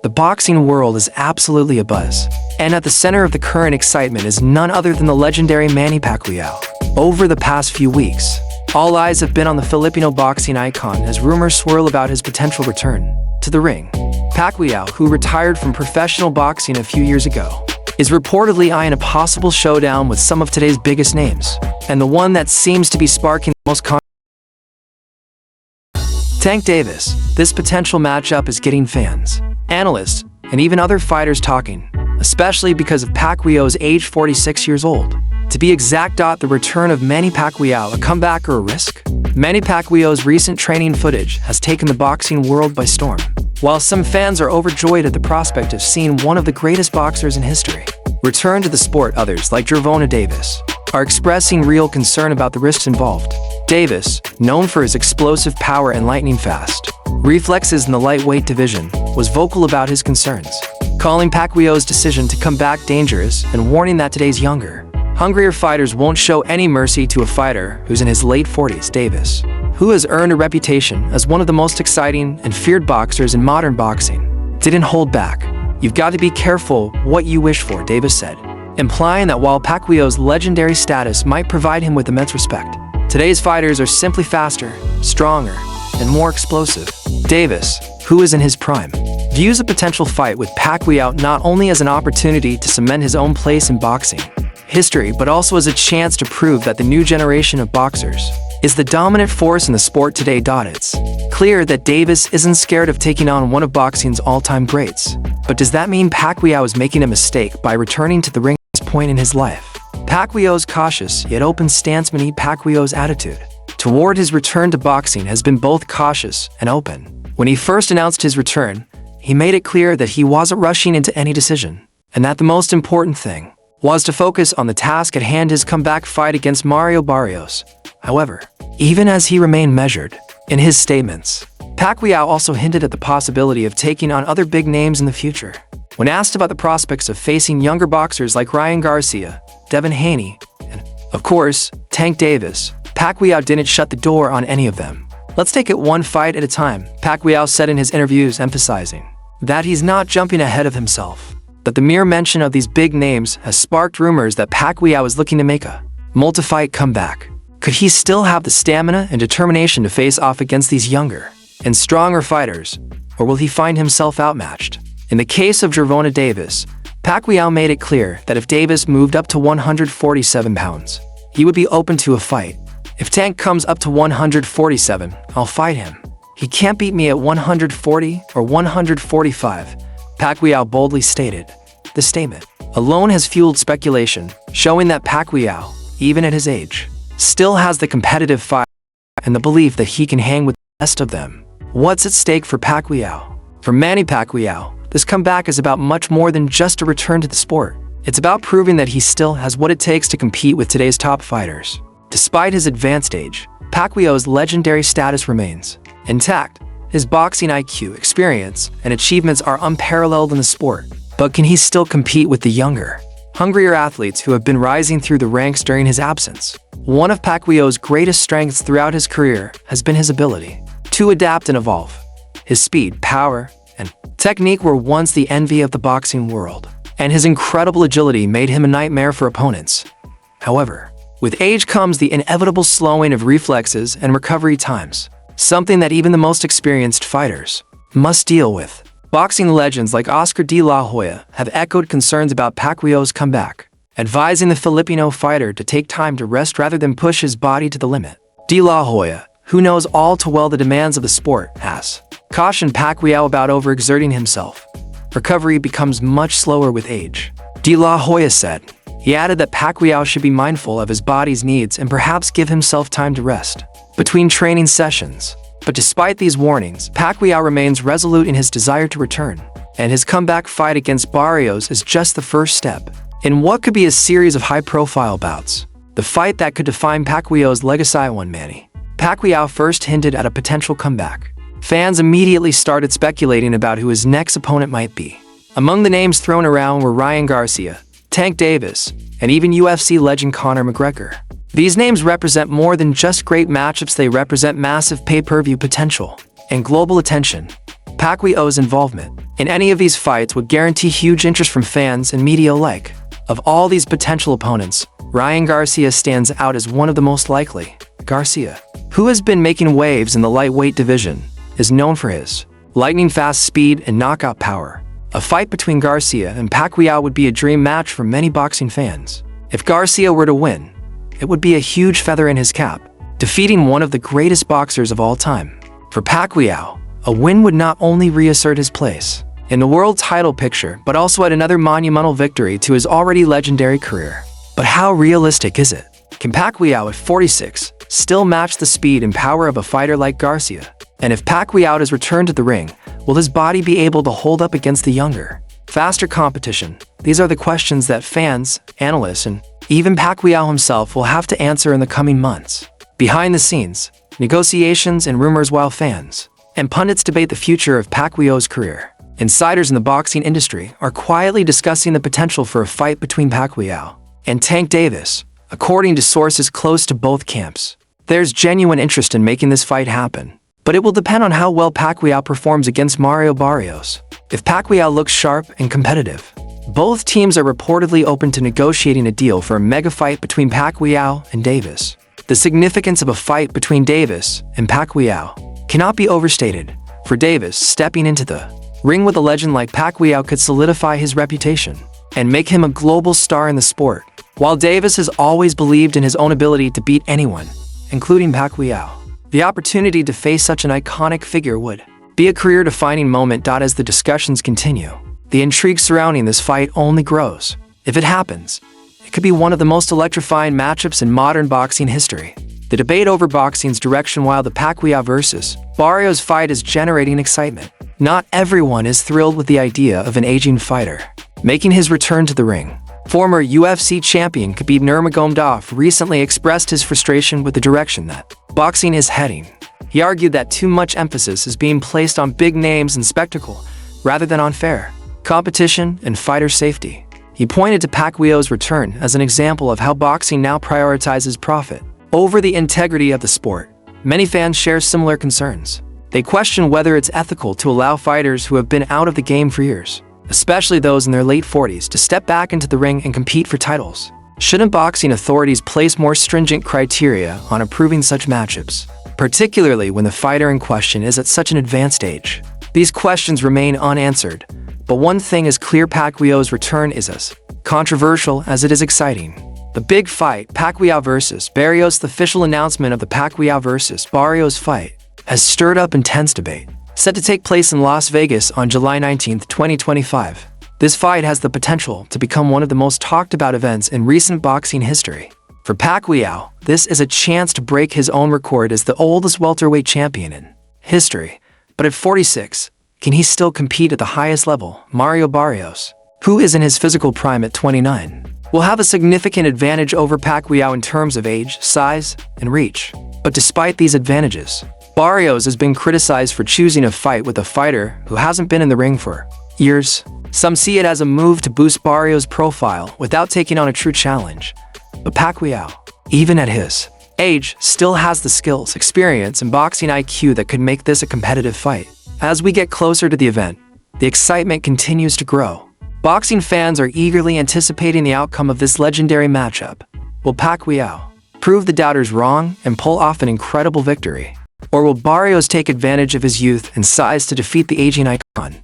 The boxing world is absolutely abuzz, and at the center of the current excitement is none other than the legendary Manny Pacquiao. Over the past few weeks, all eyes have been on the Filipino boxing icon as rumors swirl about his potential return to the ring. Pacquiao, who retired from professional boxing a few years ago, is reportedly eyeing a possible showdown with some of today's biggest names, and the one that seems to be sparking the most Tank Davis. This potential matchup is getting fans, analysts, and even other fighters talking, especially because of Pacquiao's age 46 years old. To be exact, the return of Manny Pacquiao, a comeback or a risk? Manny Pacquiao's recent training footage has taken the boxing world by storm. While some fans are overjoyed at the prospect of seeing one of the greatest boxers in history return to the sport, others, like Gervonta, are expressing real concern about the risks involved. Davis, known for his explosive power and lightning-fast reflexes in the lightweight division, was vocal about his concerns, calling Pacquiao's decision to come back dangerous and warning that today's younger, hungrier fighters won't show any mercy to a fighter who's in his late 40s. Davis, who has earned a reputation as one of the most exciting and feared boxers in modern boxing, didn't hold back. "You've got to be careful what you wish for," Davis said, implying that while Pacquiao's legendary status might provide him with immense respect, today's fighters are simply faster, stronger, and more explosive. Davis, who is in his prime, views a potential fight with Pacquiao not only as an opportunity to cement his own place in boxing history, but also as a chance to prove that the new generation of boxers is the dominant force in the sport today. It's clear that Davis isn't scared of taking on one of boxing's all-time greats. But does that mean Pacquiao is making a mistake by returning to the ring at this point in his life? Pacquiao's cautious yet open stance. Manny Pacquiao's attitude toward his return to boxing has been both cautious and open. When he first announced his return, he made it clear that he wasn't rushing into any decision, and that the most important thing was to focus on the task at hand, his comeback fight against Mario Barrios. However, even as he remained measured in his statements, Pacquiao also hinted at the possibility of taking on other big names in the future. When asked about the prospects of facing younger boxers like Ryan Garcia, Devin Haney, and, of course, Tank Davis, Pacquiao didn't shut the door on any of them. "Let's take it one fight at a time," Pacquiao said in his interviews, emphasizing that he's not jumping ahead of himself, that the mere mention of these big names has sparked rumors that Pacquiao is looking to make a multi-fight comeback. Could he still have the stamina and determination to face off against these younger and stronger fighters, or will he find himself outmatched? In the case of Gervonta Davis, Pacquiao made it clear that if Davis moved up to 147 pounds, he would be open to a fight. "If Tank comes up to 147, I'll fight him. He can't beat me at 140 or 145, Pacquiao boldly stated. The statement alone has fueled speculation, showing that Pacquiao, even at his age, still has the competitive fire and the belief that he can hang with the best of them. What's at stake for Pacquiao? For Manny Pacquiao, this comeback is about much more than just a return to the sport. It's about proving that he still has what it takes to compete with today's top fighters. Despite his advanced age, Pacquiao's legendary status remains intact. His boxing IQ, experience, and achievements are unparalleled in the sport. But can he still compete with the younger, hungrier athletes who have been rising through the ranks during his absence? One of Pacquiao's greatest strengths throughout his career has been his ability to adapt and evolve. His speed, power, and technique were once the envy of the boxing world, and his incredible agility made him a nightmare for opponents. However, with age comes the inevitable slowing of reflexes and recovery times, something that even the most experienced fighters must deal with. Boxing legends like Oscar de la Hoya have echoed concerns about Pacquiao's comeback, advising the Filipino fighter to take time to rest rather than push his body to the limit. De la Hoya, who knows all too well the demands of the sport, has cautioned Pacquiao about overexerting himself. Recovery becomes much slower with age, De La Hoya said. He added that Pacquiao should be mindful of his body's needs and perhaps give himself time to rest between training sessions. But despite these warnings, Pacquiao remains resolute in his desire to return, and his comeback fight against Barrios is just the first step in what could be a series of high-profile bouts. The fight that could define Pacquiao's legacy. When Manny Pacquiao first hinted at a potential comeback, fans immediately started speculating about who his next opponent might be. Among the names thrown around were Ryan Garcia, Tank Davis, and even UFC legend Conor McGregor. These names represent more than just great matchups, they represent massive pay-per-view potential and global attention. Pacquiao's involvement in any of these fights would guarantee huge interest from fans and media alike. Of all these potential opponents, Ryan Garcia stands out as one of the most likely. Garcia, who has been making waves in the lightweight division, is known for his lightning-fast speed and knockout power. A fight between Garcia and Pacquiao would be a dream match for many boxing fans. If Garcia were to win, it would be a huge feather in his cap, defeating one of the greatest boxers of all time. For Pacquiao, a win would not only reassert his place in the world title picture, but also add another monumental victory to his already legendary career. But how realistic is it? Can Pacquiao at 46 still match the speed and power of a fighter like Garcia? And if Pacquiao is returned to the ring, will his body be able to hold up against the younger, faster competition? These are the questions that fans, analysts, and even Pacquiao himself will have to answer in the coming months. Behind the scenes, negotiations and rumors while fans and pundits debate the future of Pacquiao's career. Insiders in the boxing industry are quietly discussing the potential for a fight between Pacquiao and Tank Davis, according to sources close to both camps. There's genuine interest in making this fight happen, but it will depend on how well Pacquiao performs against Mario Barrios. If Pacquiao looks sharp and competitive, both teams are reportedly open to negotiating a deal for a mega fight between Pacquiao and Davis. The significance of a fight between Davis and Pacquiao cannot be overstated. For Davis, stepping into the ring with a legend like Pacquiao could solidify his reputation and make him a global star in the sport. While Davis has always believed in his own ability to beat anyone, including Pacquiao, the opportunity to face such an iconic figure would be a career-defining moment. As the discussions continue, the intrigue surrounding this fight only grows. If it happens, it could be one of the most electrifying matchups in modern boxing history. The debate over boxing's direction while the Pacquiao versus Barrios fight is generating excitement. Not everyone is thrilled with the idea of an aging fighter making his return to the ring. Former UFC champion Khabib Nurmagomedov recently expressed his frustration with the direction that boxing is heading. He argued that too much emphasis is being placed on big names and spectacle, rather than on fair competition and fighter safety. He pointed to Pacquiao's return as an example of how boxing now prioritizes profit over the integrity of the sport. Many fans share similar concerns. They question whether it's ethical to allow fighters who have been out of the game for years, especially those in their late 40s, to step back into the ring and compete for titles. Shouldn't boxing authorities place more stringent criteria on approving such matchups, particularly when the fighter in question is at such an advanced age? These questions remain unanswered, but one thing is clear: Pacquiao's return is as controversial as it is exciting. The big fight, Pacquiao versus Barrios. The official announcement of the Pacquiao versus Barrios fight has stirred up intense debate. Set to take place in Las Vegas on July 19, 2025. This fight has the potential to become one of the most talked about events in recent boxing history. For Pacquiao, this is a chance to break his own record as the oldest welterweight champion in history. But at 46, can he still compete at the highest level? Mario Barrios, who is in his physical prime at 29, will have a significant advantage over Pacquiao in terms of age, size, and reach. But despite these advantages, Barrios has been criticized for choosing a fight with a fighter who hasn't been in the ring for years. Some see it as a move to boost Barrios' profile without taking on a true challenge. But Pacquiao, even at his age, still has the skills, experience, and boxing IQ that could make this a competitive fight. As we get closer to the event, the excitement continues to grow. Boxing fans are eagerly anticipating the outcome of this legendary matchup. Will Pacquiao prove the doubters wrong and pull off an incredible victory? Or will Barrios take advantage of his youth and size to defeat the aging icon?